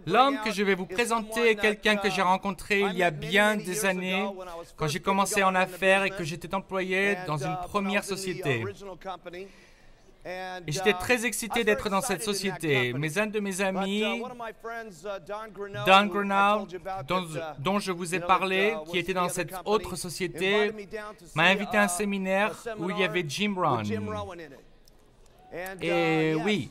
L'homme que je vais vous présenter est quelqu'un que j'ai rencontré il y a bien des années, quand j'ai commencé en affaires et que j'étais employé dans une première société. Et j'étais très excité d'être dans cette société. Mais un de mes amis, Don Grenow, dont je vous ai parlé, qui était dans cette autre société, m'a invité à un séminaire où il y avait Jim Rohn. Et oui.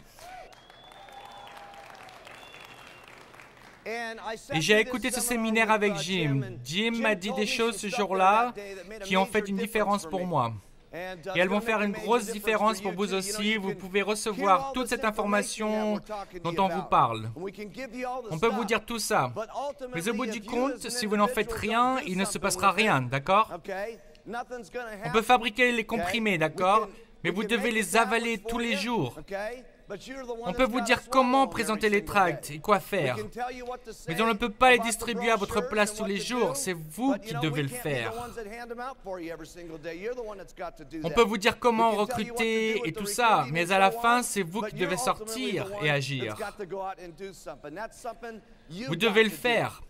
Et j'ai écouté ce séminaire avec Jim. Jim m'a dit des choses ce jour-là qui ont fait une différence pour moi. Et elles vont faire une grosse différence pour vous aussi. Vous pouvez recevoir toute cette information dont on vous parle. On peut vous dire tout ça. Mais au bout du compte, si vous n'en faites rien, il ne se passera rien, d'accord? On peut fabriquer les comprimés, d'accord? Mais vous devez les avaler tous les jours. On peut vous dire comment présenter les tracts et quoi faire. Mais on ne peut pas les distribuer à votre place tous les jours. C'est vous qui devez le faire. On peut vous dire comment recruter et tout ça. Mais à la fin, c'est vous qui devez sortir et agir. Vous devez le faire.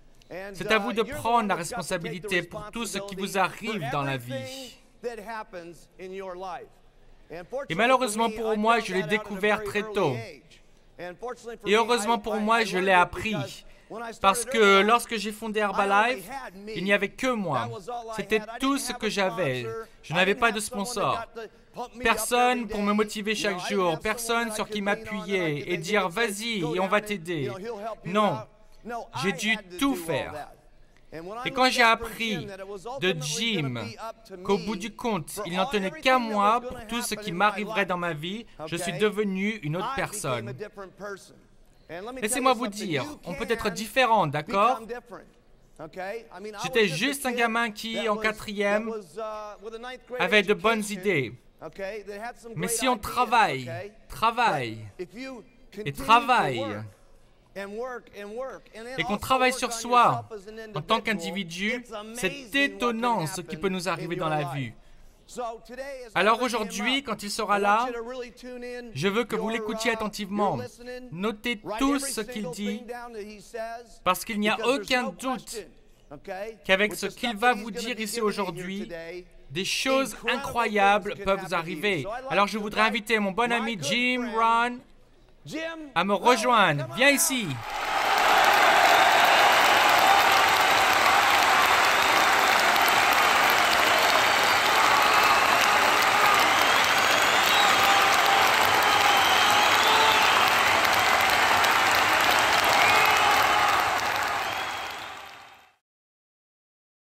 C'est à vous de prendre la responsabilité pour tout ce qui vous arrive dans la vie. Et malheureusement pour moi, je l'ai découvert très tôt. Et heureusement pour moi, je l'ai appris. Parce que lorsque j'ai fondé Herbalife, il n'y avait que moi. C'était tout ce que j'avais. Je n'avais pas de sponsor. Personne pour me motiver chaque jour. Personne sur qui m'appuyer et dire « Vas-y et on va t'aider ». Non, j'ai dû tout faire. Et quand j'ai appris de Jim qu'au bout du compte, il n'en tenait qu'à moi pour tout ce qui m'arriverait dans ma vie, je suis devenu une autre personne. Laissez-moi vous dire, on peut être différent, d'accord? J'étais juste un gamin qui, en quatrième, avait de bonnes idées. Mais si on travaille, et travaille, et qu'on travaille sur soi en tant qu'individu, c'est étonnant ce qui peut nous arriver dans la vie. Alors aujourd'hui, quand il sera là, je veux que vous l'écoutiez attentivement. Notez tout ce qu'il dit, parce qu'il n'y a aucun doute qu'avec ce qu'il va vous dire ici aujourd'hui, des choses incroyables peuvent vous arriver. Alors je voudrais inviter mon bon ami Jim Rohn à me rejoindre. Viens ici.